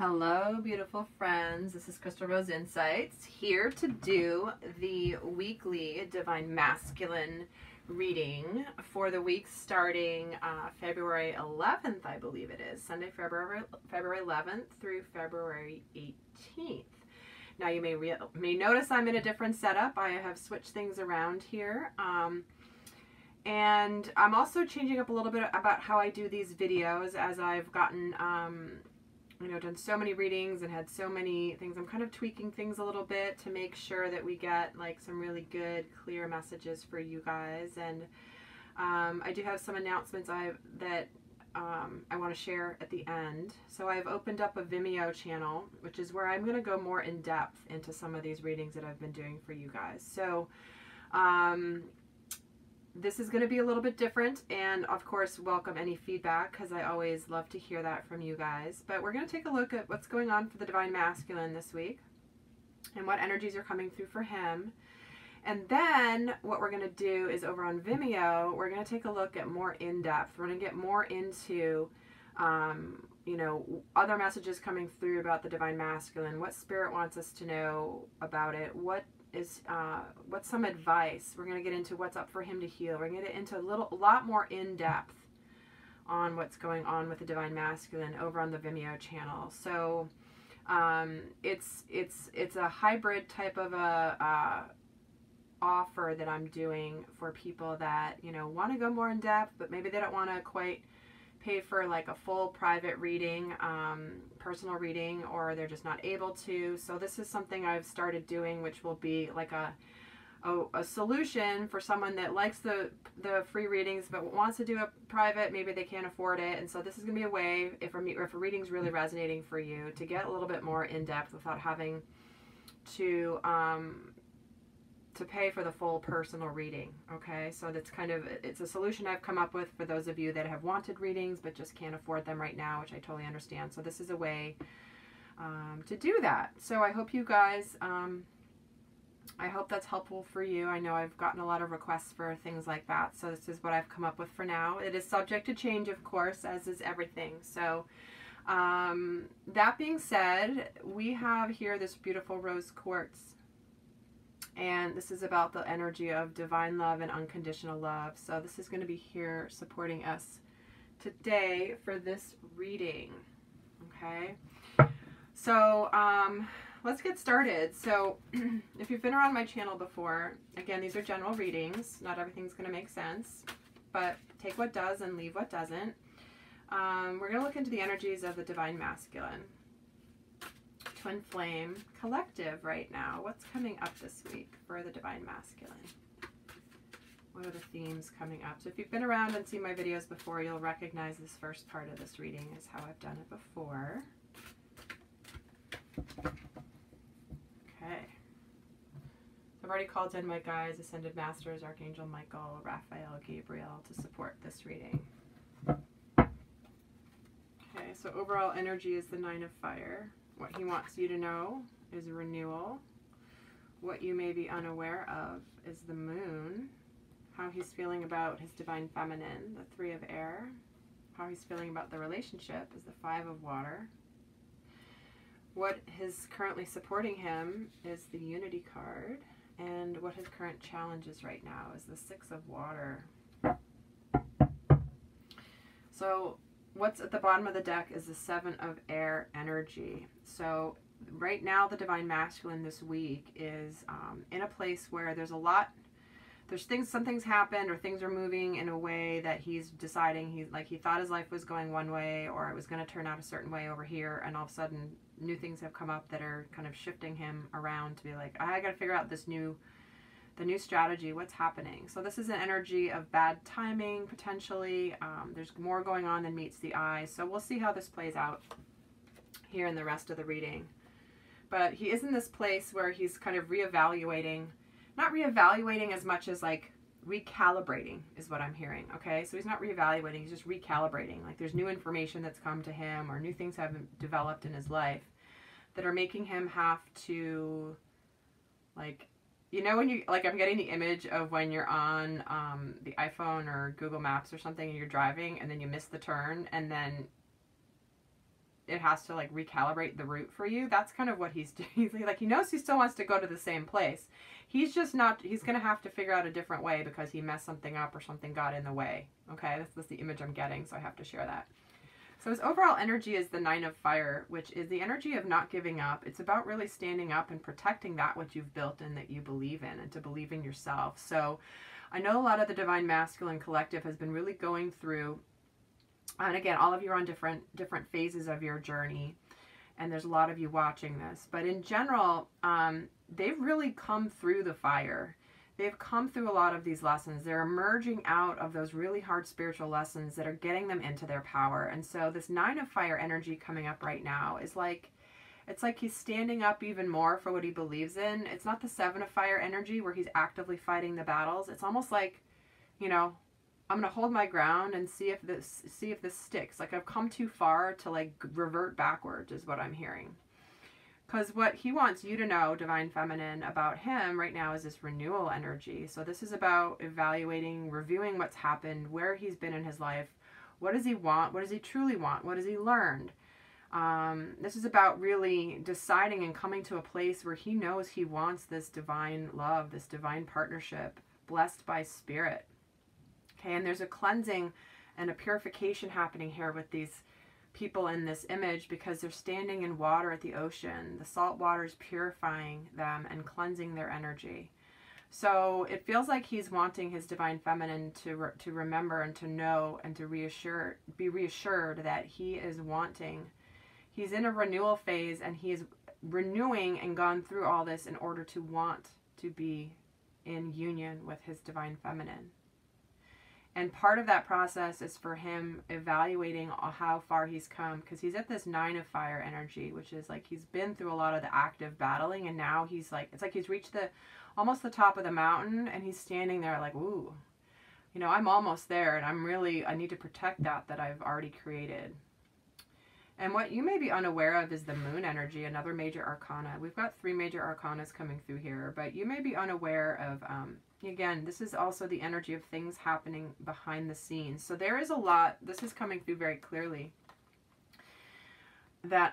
Hello, beautiful friends. This is Crystal Rose Insights, here to do the weekly Divine Masculine reading for the week starting February 11th, I believe it is. Sunday, February 11th through February 18th. Now you may notice I'm in a different setup. I have switched things around here. And I'm also changing up a little bit about how I do these videos as I've gotten done so many readings and had so many things. I'm kind of tweaking things a little bit to make sure that we get like some really good, clear messages for you guys. And I do have some announcements I want to share at the end. So I've opened up a Vimeo channel, which is where I'm going to go more in depth into some of these readings that I've been doing for you guys. So this is going to be a little bit different, and of course welcome any feedback, because I always love to hear that from you guys. But we're going to take a look at what's going on for the Divine Masculine this week and what energies are coming through for him. And then what we're going to do is over on Vimeo, we're going to take a look at more in-depth. We're going to get more into other messages coming through about the Divine Masculine, what Spirit wants us to know about it, what's some advice. We're going to get into what's up for him to heal. We're going to get into a lot more in-depth on what's going on with the Divine Masculine over on the Vimeo channel. So it's a hybrid type of a offer that I'm doing for people that want to go more in depth, but maybe they don't want to quite pay for like a full private reading, personal reading, or they're just not able to. So this is something I've started doing, which will be like a solution for someone that likes the free readings but wants to do a private. Maybe they can't afford it, and so this is going to be a way, if a reading's really resonating for you, to get a little bit more in depth without having to pay for the full personal reading. Okay, so it's a solution I've come up with for those of you that have wanted readings but just can't afford them right now, which I totally understand. So this is a way to do that. So I hope you guys, I hope that's helpful for you. I know I've gotten a lot of requests for things like that, so this is what I've come up with for now. It is subject to change, of course, as is everything. So that being said, we have here this beautiful rose quartz. And this is about the energy of divine love and unconditional love. So this is going to be here supporting us today for this reading. Okay. So let's get started. So if you've been around my channel before, again, these are general readings. Not everything's going to make sense, but take what does and leave what doesn't. We're going to look into the energies of the Divine Masculine. Twin Flame Collective right now. What's coming up this week for the Divine Masculine? What are the themes coming up? So if you've been around and seen my videos before, you'll recognize this first part of this reading is how I've done it before. Okay. I've already called in my guides, Ascended Masters, Archangel Michael, Raphael, Gabriel to support this reading. Okay, so overall energy is the Nine of Fire. What he wants you to know is renewal. What you may be unaware of is the Moon. How he's feeling about his Divine Feminine, the Three of Air. How he's feeling about the relationship is the Five of Water. What is currently supporting him is the Unity card. And what his current challenge is right now is the Six of Water. So what's at the bottom of the deck is the Seven of Air energy. So right now the Divine Masculine this week is in a place where some things happened, or things are moving in a way that he's deciding he thought his life was going one way, or it was going to turn out a certain way over here, and all of a sudden new things have come up that are kind of shifting him around to be like, I got to figure out the new strategy, what's happening. So this is an energy of bad timing, potentially. There's more going on than meets the eye. So we'll see how this plays out here in the rest of the reading. But he is in this place where he's kind of reevaluating, not reevaluating as much as like recalibrating is what I'm hearing. Okay, so he's not reevaluating, he's just recalibrating. Like there's new information that's come to him, or new things have developed in his life that are making him have to, like, when you, like, I'm getting the image of when you're on the iPhone or Google Maps or something and you're driving and then you miss the turn, and then it has to like recalibrate the route for you. That's kind of what he's doing. Like, he knows he still wants to go to the same place. He's just not, he's going to have to figure out a different way because he messed something up or something got in the way. Okay, that's the image I'm getting, so I have to share that. So his overall energy is the 9 of Fire, which is the energy of not giving up. It's about really standing up and protecting that which you've built and that you believe in, and to believe in yourself. So I know a lot of the Divine Masculine Collective has been really going through, and again, all of you are on different phases of your journey, and there's a lot of you watching this. But in general, they've really come through the fire. They've come through a lot of these lessons. They're emerging out of those really hard spiritual lessons that are getting them into their power. And so this 9 of Fire energy coming up right now is like, it's like he's standing up even more for what he believes in. It's not the 7 of Fire energy where he's actively fighting the battles. It's almost like, you know, I'm going to hold my ground and see if this sticks. Like, I've come too far to like revert backwards is what I'm hearing. Because what he wants you to know, Divine Feminine, about him right now is this renewal energy. So this is about evaluating, reviewing what's happened, where he's been in his life. What does he want? What does he truly want? What has he learned? This is about really deciding and coming to a place where he knows he wants this divine love, this divine partnership, blessed by spirit. Okay, and there's a cleansing and a purification happening here with these people in this image because they're standing in water at the ocean. The salt water is purifying them and cleansing their energy. So it feels like he's wanting his Divine Feminine to remember and to know and to be reassured that he is wanting. He's in a renewal phase, and he is renewing and gone through all this in order to want to be in union with his Divine Feminine. And part of that process is for him evaluating how far he's come, because he's at this 9 of Fire energy, which is like he's been through a lot of the active battling, and now he's like, it's like he's reached almost the top of the mountain, and he's standing there like, ooh, you know, I'm almost there, and I need to protect that I've already created. And what you may be unaware of is the Moon energy, another major arcana. We've got 3 major arcanas coming through here, but you may be unaware of, again, this is also the energy of things happening behind the scenes. So there is a lot, this is coming through very clearly, that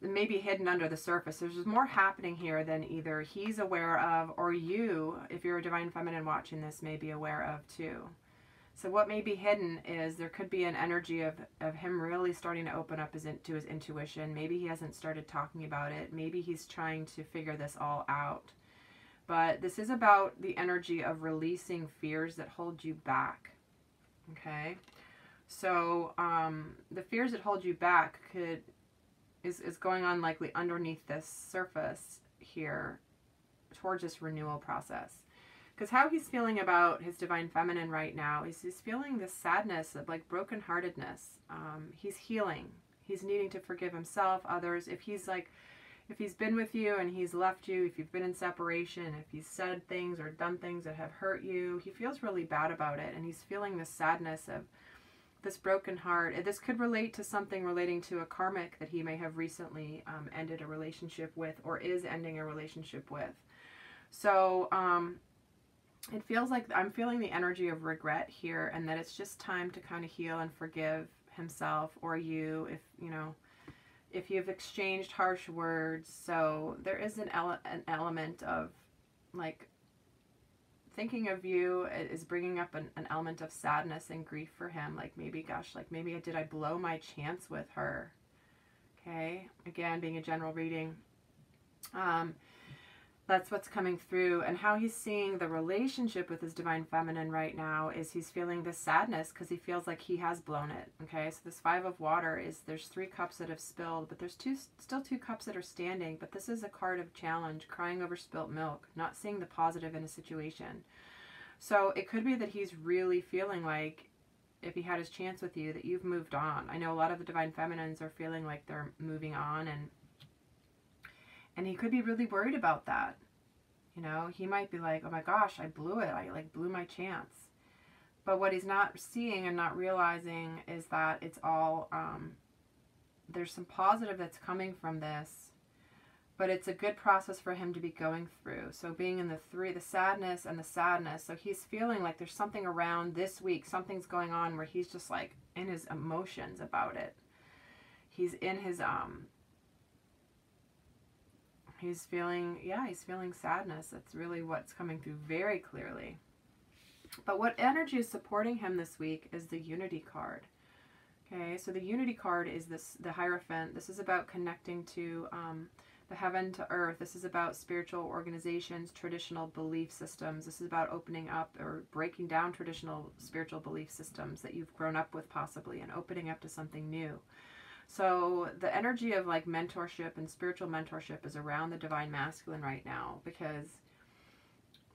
may be hidden under the surface. There's more happening here than either he's aware of, or you, if you're a Divine Feminine watching this, may be aware of too. So what may be hidden is there could be an energy of him really starting to open up to his intuition. Maybe he hasn't started talking about it. Maybe he's trying to figure this all out. But this is about the energy of releasing fears that hold you back. Okay? So the fears that hold you back is going on likely underneath this surface here towards this renewal process. Because how he's feeling about his Divine Feminine right now is he's feeling this sadness of like brokenheartedness. He's healing. He's needing to forgive himself, others. If he's been with you and he's left you, if you've been in separation, if he's said things or done things that have hurt you, he feels really bad about it. And he's feeling this sadness of this broken heart. This could relate to something relating to a karmic that he may have recently ended a relationship with, or is ending a relationship with. So, it feels like I'm feeling the energy of regret here, and that it's just time to kind of heal and forgive himself or you if you've exchanged harsh words. So there is an element of like thinking of you is bringing up an element of sadness and grief for him. Like maybe, gosh, like maybe did I blow my chance with her? Okay, again, being a general reading. That's what's coming through. And how he's seeing the relationship with his Divine Feminine right now is he's feeling this sadness because he feels like he has blown it. Okay, so this 5 of Water is, there's 3 cups that have spilled, but there's still 2 cups that are standing. But this is a card of challenge, crying over spilt milk, not seeing the positive in a situation. So it could be that he's really feeling like if he had his chance with you, that you've moved on. I know a lot of the Divine Feminines are feeling like they're moving on, and he could be really worried about that. You know, he might be like, oh my gosh, I blew it. I like blew my chance. But what he's not seeing and not realizing is that it's all, there's some positive that's coming from this, but it's a good process for him to be going through. So being in the 3, the sadness and the sadness. So he's feeling like there's something around this week, something's going on where he's just like in his emotions about it. he's in his, he's feeling sadness. That's really what's coming through very clearly. But what energy is supporting him this week is the Unity card. Okay, so the Unity card is the Hierophant. This is about connecting to the heaven to earth. This is about spiritual organizations, traditional belief systems. This is about opening up or breaking down traditional spiritual belief systems that you've grown up with possibly, and opening up to something new. So the energy of like mentorship and spiritual mentorship is around the Divine Masculine right now, because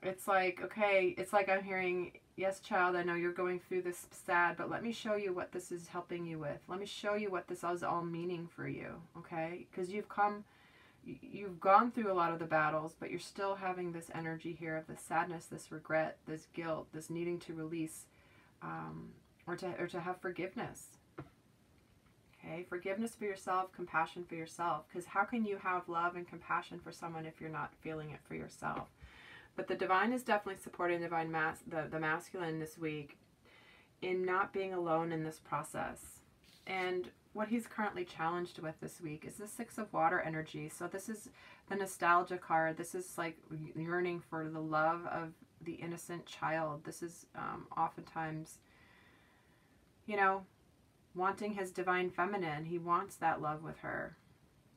it's like, okay, it's like I'm hearing, yes, child, I know you're going through this sad, but let me show you what this is helping you with. Let me show you what this is all meaning for you, okay? Because you've gone through a lot of the battles, but you're still having this energy here of this sadness, this regret, this guilt, this needing to release, or to have forgiveness. Okay, forgiveness for yourself, compassion for yourself. Because how can you have love and compassion for someone if you're not feeling it for yourself? But the divine is definitely supporting the masculine this week in not being alone in this process. And what he's currently challenged with this week is the Six of Water energy. So this is the nostalgia card. This is like yearning for the love of the innocent child. This is oftentimes, you know, wanting his divine feminine. He wants that love with her.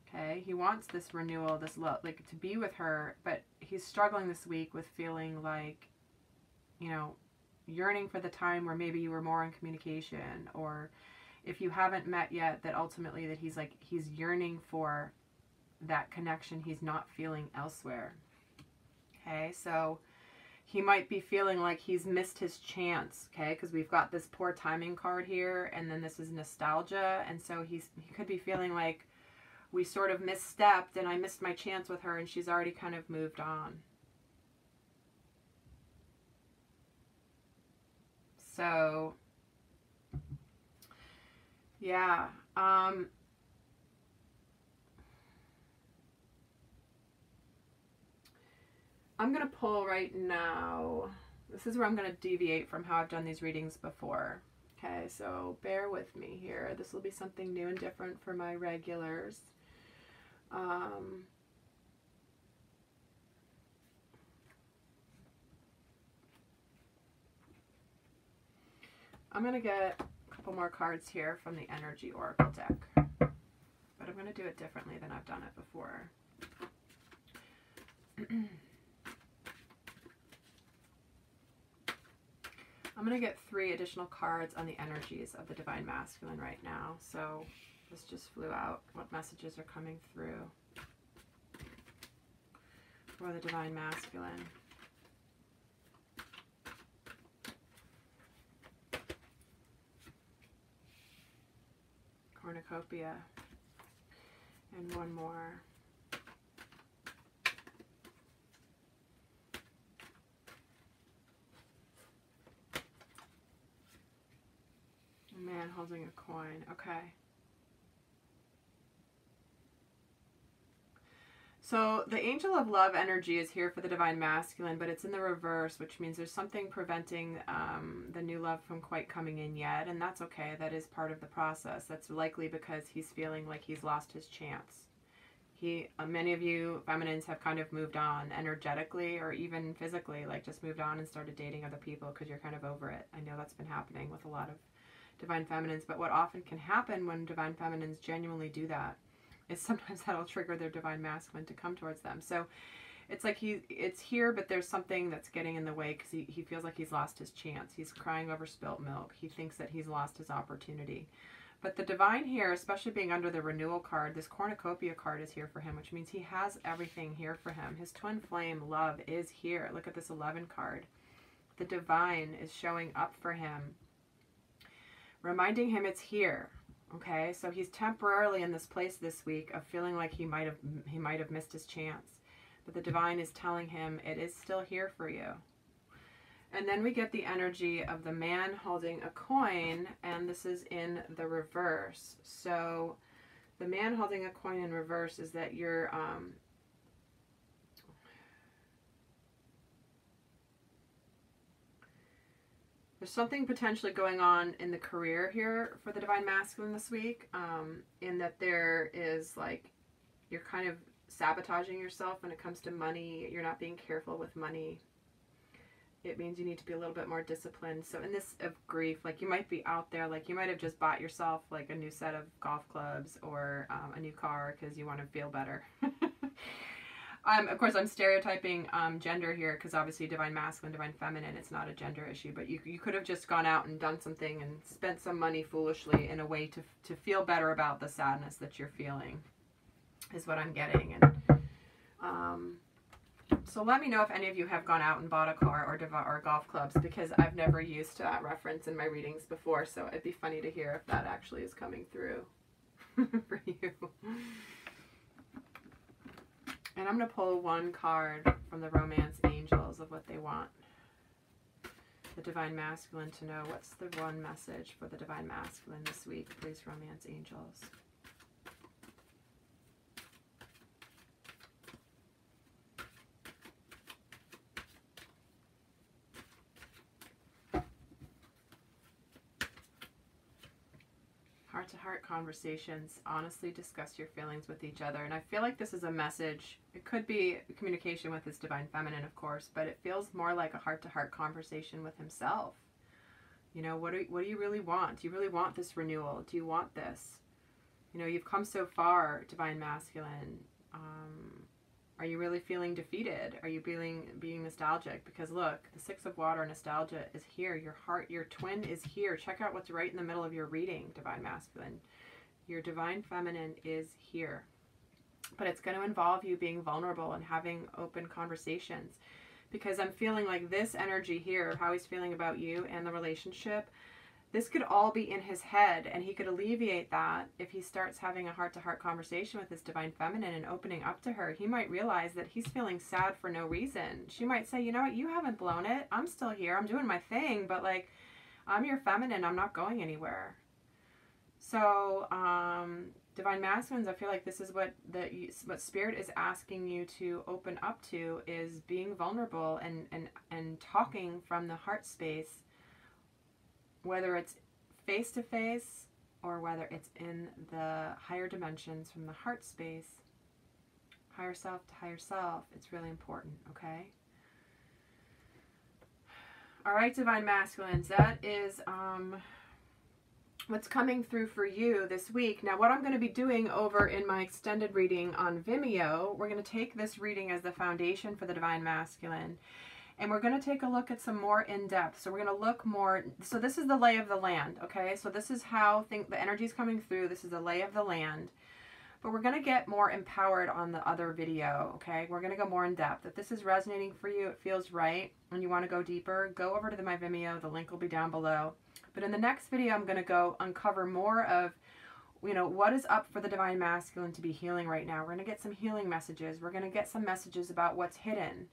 Okay, he wants this renewal, this love, like to be with her, but he's struggling this week with feeling like, you know, yearning for the time where maybe you were more in communication, or if you haven't met yet, that ultimately that he's yearning for that connection he's not feeling elsewhere. Okay, so he might be feeling like he's missed his chance, okay, because we've got this poor timing card here, and then this is nostalgia, and so he could be feeling like, we sort of misstepped and I missed my chance with her and she's already kind of moved on. So, yeah. I'm going to pull right now. This is where I'm going to deviate from how I've done these readings before. Okay, so bear with me here. This will be something new and different for my regulars. I'm going to get a couple more cards here from the Energy Oracle deck, but I'm going to do it differently than I've done it before. I'm going to get 3 additional cards on the energies of the Divine Masculine right now. So this just flew out. What messages are coming through for the Divine Masculine? Cornucopia. And one more. A man holding a coin. Okay. So the Angel of Love energy is here for the Divine Masculine, but it's in the reverse, which means there's something preventing the new love from quite coming in yet, and that's okay. That is part of the process. That's likely because he's feeling like he's lost his chance. Many of you feminines have kind of moved on energetically or even physically, like just moved on and started dating other people because you're kind of over it. I know that's been happening with a lot of Divine Feminines, but what often can happen when Divine Feminines genuinely do that is sometimes that'll trigger their Divine Masculine to come towards them. So it's like it's here, but there's something that's getting in the way because he feels like he's lost his chance. He's crying over spilt milk. He thinks that he's lost his opportunity. But the Divine here, especially being under the Renewal card, this Cornucopia card is here for him, which means he has everything here for him. His Twin Flame love is here. Look at this 11 card. The Divine is showing up for him, reminding him it's here. Okay, so he's temporarily in this place this week of feeling like he might have missed his chance. But the Divine is telling him it is still here for you. And then we get the energy of the man holding a coin, and this is in the reverse. So the man holding a coin in reverse is that you're There's something potentially going on in the career here for the Divine Masculine this week, in that there is like, you're kind of sabotaging yourself when it comes to money. You're not being careful with money. It means you need to be a little bit more disciplined. So in this of grief, like you might be out there, like you might have just bought yourself like a new set of golf clubs or a new car because you want to feel better. Of course, I'm stereotyping gender here because obviously Divine Masculine, Divine Feminine, it's not a gender issue. But you could have just gone out and done something and spent some money foolishly in a way to feel better about the sadness that you're feeling, is what I'm getting. And so let me know if any of you have gone out and bought a car or golf clubs, because I've never used that reference in my readings before. So it'd be funny to hear if that actually is coming through for you. And I'm going to pull one card from the Romance Angels of what they want the Divine Masculine to know. What's the one message for the Divine Masculine this week, please, Romance Angels? Heart-to-heart conversations. Honestly discuss your feelings with each other. And I feel like this is a message. It could be communication with his Divine Feminine, of course, but it feels more like a heart-to-heart conversation with himself. You know, what do you really want? Do you really want this renewal? Do you want this? You know, you've come so far, Divine Masculine. Are you really feeling defeated? Are you being nostalgic? Because look, the Six of Water, nostalgia, is here. Your heart, your twin is here. Check out what's right in the middle of your reading, Divine Masculine. Your Divine Feminine is here. But it's going to involve you being vulnerable and having open conversations. Because I'm feeling like this energy here, how he's feeling about you and the relationship, this could all be in his head, and he could alleviate that if he starts having a heart-to-heart conversation with his Divine Feminine and opening up to her. He might realize that he's feeling sad for no reason. She might say, you know what, you haven't blown it. I'm still here. I'm doing my thing, but like, I'm your feminine. I'm not going anywhere. So, Divine Masculines, I feel like this is what Spirit is asking you to open up to, is being vulnerable and talking from the heart space, whether it's face-to-face or whether it's in the higher dimensions from the heart space, higher self to higher self. It's really important, okay? All right, Divine Masculines, that is what's coming through for you this week. Now, what I'm going to be doing over in my extended reading on Vimeo, we're going to take this reading as the foundation for the Divine Masculine. And we're going to take a look at some more in-depth. So we're going to look more. So this is the lay of the land, okay? So this is how the energy is coming through. This is the lay of the land. But we're going to get more empowered on the other video, okay? We're going to go more in depth. If this is resonating for you, it feels right, and you want to go deeper, go over to my Vimeo. The link will be down below. But in the next video, I'm going to go uncover more of, you know, what is up for the Divine Masculine to be healing right now. We're going to get some healing messages. We're going to get some messages about what's hidden,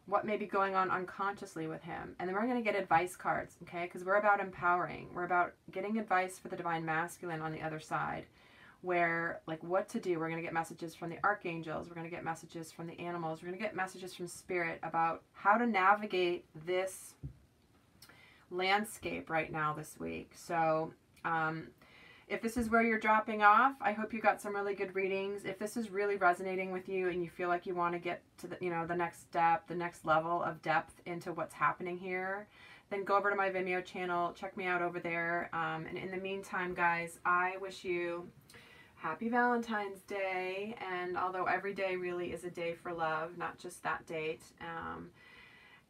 what may be going on unconsciously with him. And then we're going to get advice cards, okay? Because we're about empowering. We're about getting advice for the Divine Masculine on the other side, where, like, what to do. We're going to get messages from the archangels. We're going to get messages from the animals. We're going to get messages from Spirit about how to navigate this landscape right now this week. So, if this is where you're dropping off, I hope you got some really good readings. If this is really resonating with you and you feel like you want to get to the, the next step, the next level of depth into what's happening here, then go over to my Vimeo channel, check me out over there. And in the meantime, guys, I wish you happy Valentine's Day. And although every day really is a day for love, not just that date.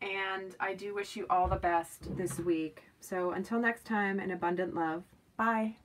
And I do wish you all the best this week. So until next time, an abundant love. Bye.